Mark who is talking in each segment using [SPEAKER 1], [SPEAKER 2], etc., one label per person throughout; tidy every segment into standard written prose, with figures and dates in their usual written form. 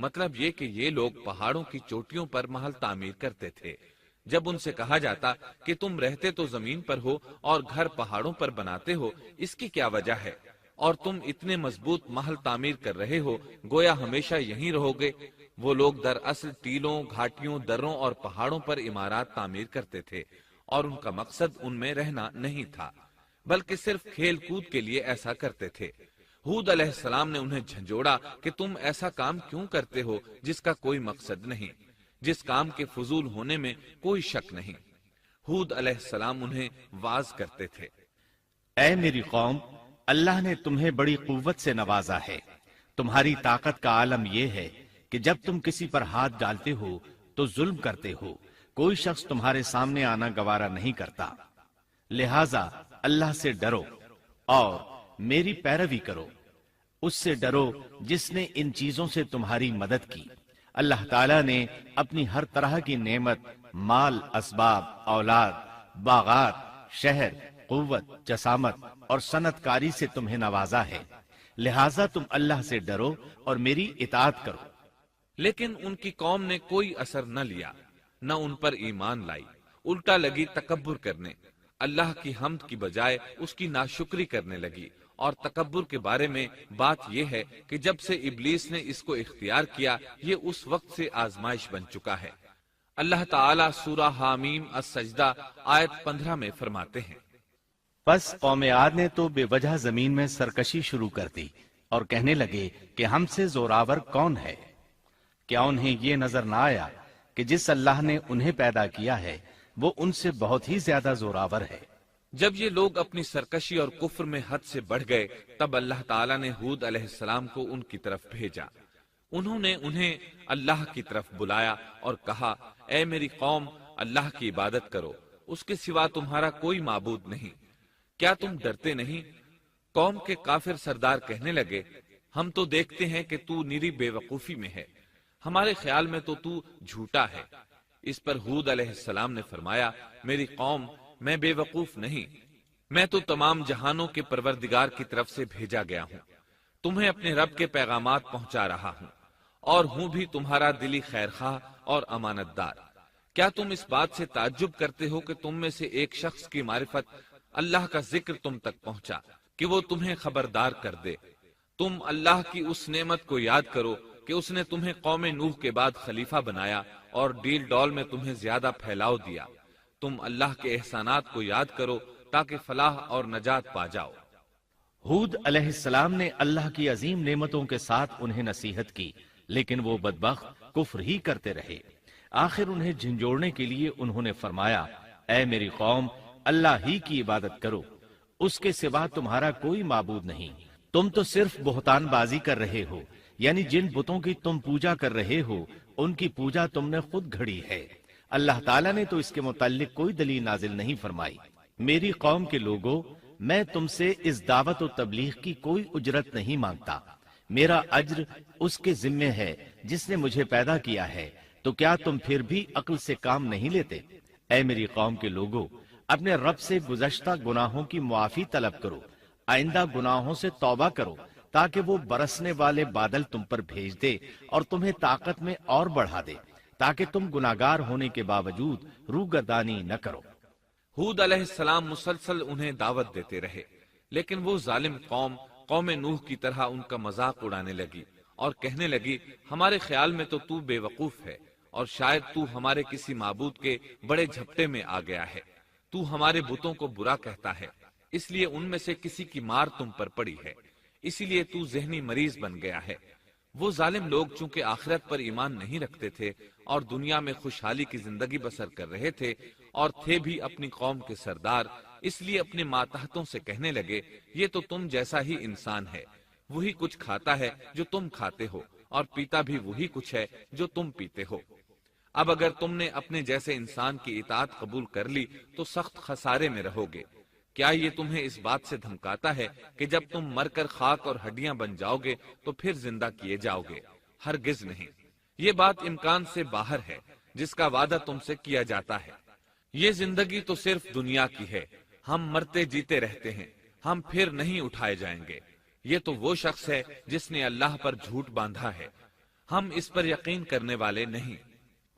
[SPEAKER 1] مطلب یہ کہ یہ لوگ پہاڑوں کی چوٹیوں پر محل تعمیر کرتے تھے۔ جب ان سے کہا جاتا کہ تم رہتے تو زمین پر ہو اور گھر پہاڑوں پر بناتے ہو، اس کی کیا وجہ ہے؟ اور تم اتنے مضبوط محل تعمیر کر رہے ہو، گویا ہمیشہ یہیں رہو گے۔ وہ لوگ دراصل ٹیلوں، گھاٹیوں، دروں اور پہاڑوں پر عمارات تعمیر کرتے تھے، اور ان کا مقصد ان میں رہنا نہیں تھا، بلکہ صرف کھیل کود کے لیے ایسا کرتے تھے۔ ہود علیہ السلام نے انہیں جھنجھوڑا کہ تم ایسا کام کیوں کرتے ہو جس کا کوئی مقصد نہیں، جس کام کے فضول ہونے میں کوئی شک نہیں۔ ہود علیہ السلام انہیں واز کرتے تھے۔
[SPEAKER 2] اے میری قوم، اللہ نے تمہیں بڑی قوت سے نوازا ہے۔ تمہاری طاقت کا عالم یہ ہے کہ جب تم کسی پر ہاتھ ڈالتے ہو تو ظلم کرتے ہو، کوئی شخص تمہارے سامنے آنا گوارا نہیں کرتا۔ لہذا اللہ سے ڈرو اور میری پیروی کرو، اس سے ڈرو جس نے ان چیزوں سے تمہاری مدد کی۔ اللہ تعالیٰ نے اپنی ہر طرح کی نعمت، مال، اسباب، اولاد، باغات، شہر، قوت، جسامت اور صنعت کاری سے تمہیں نوازا ہے، لہذا تم اللہ سے ڈرو اور میری اطاعت کرو۔
[SPEAKER 1] لیکن ان کی قوم نے کوئی اثر نہ لیا، نہ ان پر ایمان لائی، الٹا لگی تکبر کرنے، اللہ کی حمد کی بجائے اس کی ناشکری کرنے لگی۔ اور تکبر کے بارے میں بات یہ ہے کہ جب سے ابلیس نے اس کو اختیار کیا، یہ اس وقت سے آزمائش بن چکا ہے۔ اللہ تعالیٰ سورہ حامیم السجدہ آیت 15 میں فرماتے ہیں،
[SPEAKER 2] پس قوم عاد نے تو بے وجہ زمین میں سرکشی شروع کر دی اور کہنے لگے کہ ہم سے زوراور کون ہے؟ کیا انہیں یہ نظر نہ آیا کہ جس اللہ نے انہیں پیدا کیا ہے وہ ان سے بہت ہی زیادہ زوراور ہے؟
[SPEAKER 1] جب یہ لوگ اپنی سرکشی اور کفر میں حد سے بڑھ گئے، تب اللہ تعالیٰ نے ہود علیہ السلام کو ان کی طرف بھیجا۔ انہوں نے انہیں اللہ کی طرف بلایا اور کہا، اے میری قوم، اللہ کی عبادت کرو، اس کے سوا تمہارا کوئی معبود نہیں۔ کیا تم ڈرتے نہیں؟ قوم کے کافر سردار کہنے لگے، ہم تو دیکھتے ہیں کہ تو نری بے وقوفی میں ہے، ہمارے خیال میں تو جھوٹا ہے۔ اس پر ہود علیہ السلام نے فرمایا، میری قوم، میں بے وقوف نہیں، میں تو تمام جہانوں کے پروردگار کی طرف سے بھیجا گیا ہوں، تمہیں اپنے رب کے پیغامات پہنچا رہا ہوں، اور ہوں بھی تمہارا دلی خیرخواہ اور امانت دار۔ کیا تم اس بات سے تعجب کرتے ہو کہ تم میں سے ایک شخص کی معرفت، اللہ کا ذکر تم تک پہنچا کہ وہ تمہیں خبردار کر دے؟ تم اللہ کی اس نعمت کو یاد کرو کہ اس نے تمہیں قوم نوح کے بعد خلیفہ بنایا اور ڈیل ڈول میں تمہیں زیادہ پھیلاؤ دیا۔ تم اللہ کے احسانات کو یاد کرو تاکہ فلاح اور نجات پا جاؤ۔
[SPEAKER 2] ہود علیہ السلام نے اللہ کی عظیم نعمتوں کے ساتھ انہیں نصیحت کی، لیکن وہ بدبخت کفر ہی کرتے رہے۔ آخر انہیں جھنجھوڑنے کے لیے انہوں نے فرمایا، اے میری قوم، اللہ ہی کی عبادت کرو، اس کے سوا تمہارا کوئی معبود نہیں۔ تم تو صرف بہتان بازی کر رہے ہو، یعنی جن بتوں کی تم پوجا کر رہے ہو ان کی پوجا تم نے خود گھڑی ہے۔ اللہ تعالیٰ نے تو اس کے متعلق کوئی دلیل نازل نہیں فرمائی۔ میری قوم کے لوگوں، میں تم سے اس دعوت و تبلیغ کی کوئی اجرت نہیں مانگتا، میرا اجر اس کے ذمے ہے جس نے مجھے پیدا کیا ہے، تو کیا تم پھر بھی عقل سے کام نہیں لیتے؟ اے میری قوم کے لوگوں، اپنے رب سے گزشتہ گناہوں کی معافی طلب کرو، آئندہ گناہوں سے توبہ کرو، تاکہ وہ برسنے والے بادل تم پر بھیج دے اور تمہیں طاقت میں اور بڑھا دے، تاکہ تم گناہگار ہونے کے باوجود روگردانی نہ کرو۔
[SPEAKER 1] ہود علیہ السلام مسلسل انہیں دعوت دیتے رہے، لیکن وہ ظالم قوم نوح کی طرح ان کا مذاق اڑانے لگی اور کہنے لگی، ہمارے خیال میں تو بے وقوف ہے، اور شاید تو ہمارے کسی معبود کے بڑے جھپٹے میں آ گیا ہے، تو ہمارے بتوں کو برا کہتا ہے، اس لیے ان میں سے کسی کی مار تم پر پڑی ہے، اسی لیے تو ذہنی مریض بن گیا ہے۔ وہ ظالم لوگ چونکہ آخرت پر ایمان نہیں رکھتے تھے اور دنیا میں خوشحالی کی زندگی بسر کر رہے تھے اور تھے بھی اپنی قوم کے سردار، اس لیے اپنے ماتحتوں سے کہنے لگے، یہ تو تم جیسا ہی انسان ہے، وہی کچھ کھاتا ہے جو تم کھاتے ہو اور پیتا بھی وہی کچھ ہے جو تم پیتے ہو۔ اب اگر تم نے اپنے جیسے انسان کی اطاعت قبول کر لی تو سخت خسارے میں رہو گے۔ کیا یہ تمہیں اس بات سے دھمکاتا ہے کہ جب تم مر کر خاک اور ہڈیاں بن جاؤ گے تو پھر زندہ کیے جاؤ گے؟ ہرگز نہیں، یہ بات امکان سے باہر ہے جس کا وعدہ تم سے کیا جاتا ہے۔ یہ زندگی تو صرف دنیا کی ہے، ہم مرتے جیتے رہتے ہیں، ہم پھر نہیں اٹھائے جائیں گے۔ یہ تو وہ شخص ہے جس نے اللہ پر جھوٹ باندھا ہے، ہم اس پر یقین کرنے والے نہیں۔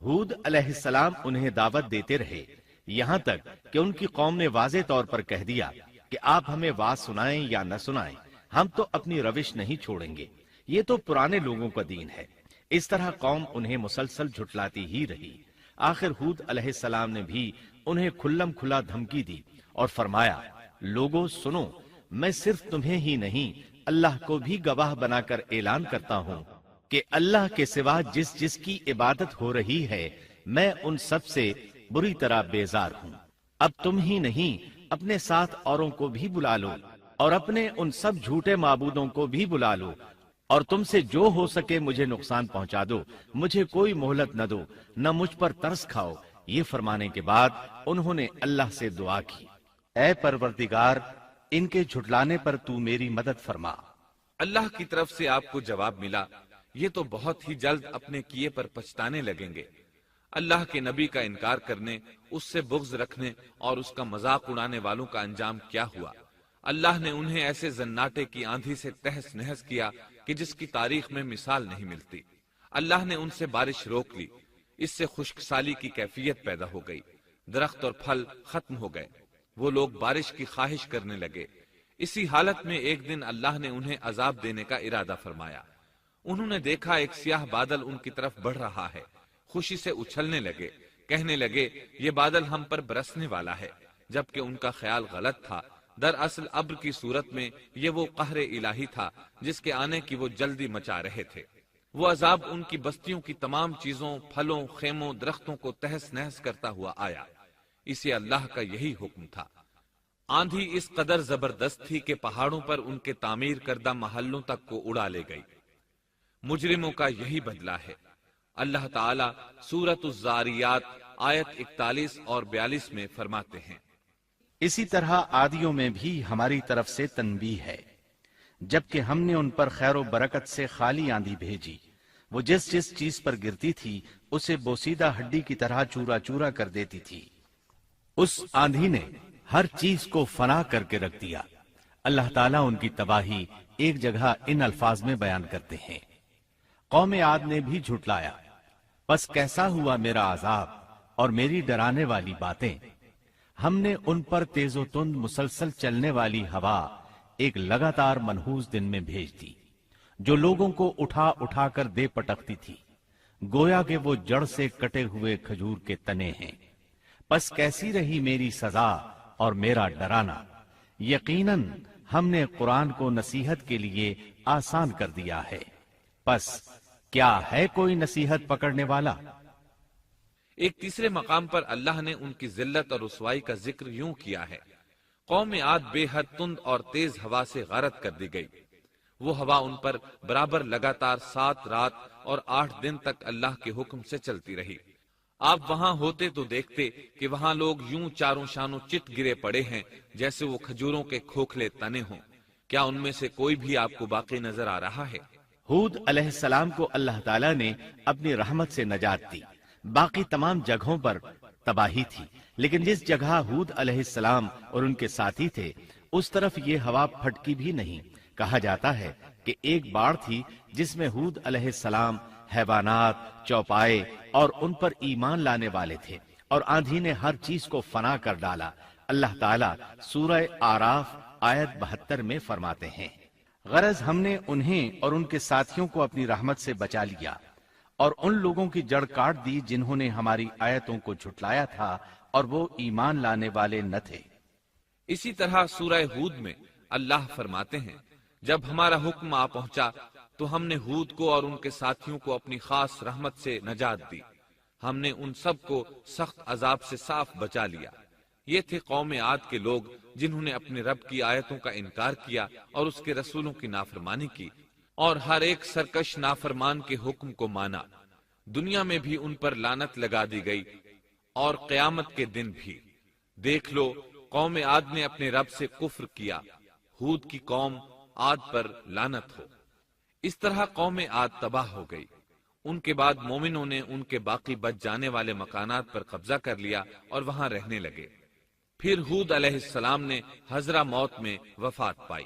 [SPEAKER 2] ہود علیہ السلام انہیں دعوت دیتے رہے یہاں تک کہ ان کی قوم نے واضح طور پر کہہ دیا کہ آپ ہمیں واز سنائیں یا نہ سنائیں، ہم تو اپنی روش نہیں چھوڑیں گے، یہ تو پرانے لوگوں کا دین ہے۔ اس طرح قوم انہیں مسلسل جھٹلاتی ہی رہی۔ آخر ہود علیہ السلام نے بھی انہیں کھلم کھلا دھمکی دی اور فرمایا، لوگوں سنو، میں صرف تمہیں ہی نہیں اللہ کو بھی گواہ بنا کر اعلان کرتا ہوں کہ اللہ کے سوا جس جس کی عبادت ہو رہی ہے میں ان سب سے بری طرح بیزار ہوں۔ اب تم ہی نہیں اپنے ساتھ اوروں کو بھی بلا لو اور اپنے ان سب جھوٹے معبودوں کو بھی بلا لو، اور تم سے جو ہو سکے مجھے نقصان پہنچا دو، مجھے کوئی مہلت نہ دو، نہ مجھ پر ترس کھاؤ۔ یہ فرمانے کے بعد انہوں نے اللہ سے دعا کی، اے پروردگار، ان کے جھٹلانے پر تو میری مدد فرما۔
[SPEAKER 1] اللہ کی طرف سے آپ کو جواب ملا، یہ تو بہت ہی جلد اپنے کیے پر پچھتانے لگیں گے۔ اللہ کے نبی کا انکار کرنے، اس سے بغض رکھنے اور اس کا مذاق اڑانے والوں کا انجام کیا ہوا؟ اللہ نے انہیں ایسے زناٹے کی آندھی سے تہس نہس کیا کہ جس کی تاریخ میں مثال نہیں ملتی۔ اللہ نے ان سے بارش روک لی، اس سے خشک سالی کی کیفیت پیدا ہو گئی، درخت اور پھل ختم ہو گئے، وہ لوگ بارش کی خواہش کرنے لگے۔ اسی حالت میں ایک دن اللہ نے انہیں عذاب دینے کا ارادہ فرمایا۔ انہوں نے دیکھا ایک سیاہ بادل ان کی طرف بڑھ رہا ہے، خوشی سے اچھلنے لگے، کہنے لگے یہ بادل ہم پر برسنے والا ہے، جبکہ ان کا خیال غلط تھا۔ دراصل ابر کی صورت میں یہ وہ قہر الہی تھا جس کے آنے کی وہ جلدی مچا رہے تھے۔ وہ عذاب ان کی بستیوں کی تمام چیزوں، پھلوں، خیموں، درختوں کو تہس نہس کرتا ہوا آیا۔ اسے اللہ کا یہی حکم تھا۔ آندھی اس قدر زبردست تھی کہ پہاڑوں پر ان کے تعمیر کردہ محلوں تک کو اڑا لے گئی۔ مجرموں کا یہی بدلہ ہے۔ اللہ تعالیٰ سورۃ الزاریات آیت 41 اور 42 میں فرماتے ہیں،
[SPEAKER 2] اسی طرح عادیوں میں بھی ہماری طرف سے تنبیہ ہے، جبکہ ہم نے ان پر خیر و برکت سے خالی آندھی بھیجی، وہ جس جس چیز پر گرتی تھی اسے بوسیدہ ہڈی کی طرح چورا چورا کر دیتی تھی۔ اس آندھی نے ہر چیز کو فنا کر کے رکھ دیا۔ اللہ تعالیٰ ان کی تباہی ایک جگہ ان الفاظ میں بیان کرتے ہیں، قوم عاد نے بھی جھٹلایا، پس کیسا ہوا میرا عذاب اور میری ڈرانے والی باتیں۔ ہم نے ان پر تیز و تند مسلسل چلنے والی ہوا ایک لگاتار منحوس دن میں بھیج دی، جو لوگوں کو اٹھا اٹھا کر دے پٹکتی تھی، گویا کہ وہ جڑ سے کٹے ہوئے کھجور کے تنے ہیں۔ پس کیسی رہی میری سزا اور میرا ڈرانا۔ یقیناً ہم نے قرآن کو نصیحت کے لیے آسان کر دیا ہے، پس کیا ہے کوئی نصیحت پکڑنے والا؟
[SPEAKER 1] ایک تیسرے مقام پر اللہ نے ان کی ذلت اور رسوائی کا ذکر یوں کیا ہے، قوم عاد بے حد تند اور تیز ہوا سے غارت کر دی گئی۔ وہ ہوا ان پر برابر لگاتار 7 رات اور 8 دن تک اللہ کے حکم سے چلتی رہی۔ آپ وہاں ہوتے تو دیکھتے کہ وہاں لوگ یوں چاروں شانوں چٹ گرے پڑے ہیں جیسے وہ کھجوروں کے کھوکھلے تنے ہوں۔ کیا ان میں سے کوئی بھی آپ کو باقی نظر آ رہا ہے؟
[SPEAKER 2] ہود علیہ السلام کو اللہ تعالیٰ نے اپنی رحمت سے نجات دی۔ باقی تمام جگہوں پر تباہی تھی، لیکن جس جگہ ہود علیہ السلام اور ان کے ساتھی تھے اس طرف یہ ہوا پھٹکی بھی نہیں۔ کہا جاتا ہے کہ ایک باڑ تھی جس میں ہود علیہ السلام، حیوانات، چوپائے اور ان پر ایمان لانے والے تھے، اور آندھی نے ہر چیز کو فنا کر ڈالا۔ اللہ تعالیٰ سورہ آراف آیت 72 میں فرماتے ہیں، غرض ہم نے انہیں اور ان کے ساتھیوں کو اپنی رحمت سے بچا لیا اور ان لوگوں کی جڑ کاٹ دی جنہوں نے ہماری آیتوں کو جھٹلایا تھا اور وہ ایمان لانے والے نہ تھے۔
[SPEAKER 1] اسی طرح سورہ ہود میں اللہ فرماتے ہیں، جب ہمارا حکم آ پہنچا تو ہم نے ہود کو اور ان کے ساتھیوں کو اپنی خاص رحمت سے نجات دی۔ ہم نے ان سب کو سخت عذاب سے صاف بچا لیا۔ یہ تھے قوم عاد کے لوگ جنہوں نے اپنے رب کی آیتوں کا انکار کیا اور اس کے رسولوں کی نافرمانی کی، اور ہر ایک سرکش نافرمان کے حکم کو مانا۔ دنیا میں بھی ان پر لعنت لگا دی گئی اور قیامت کے دن بھی۔ دیکھ لو، قوم عاد نے اپنے رب سے کفر کیا، ہود کی قوم عاد پر لعنت ہو۔ اس طرح قوم عاد تباہ ہو گئی۔ ان کے بعد مومنوں نے ان کے باقی بچ جانے والے مکانات پر قبضہ کر لیا اور وہاں رہنے لگے۔ پھر ہود علیہ السلام نے حضرہ موت میں وفات پائی۔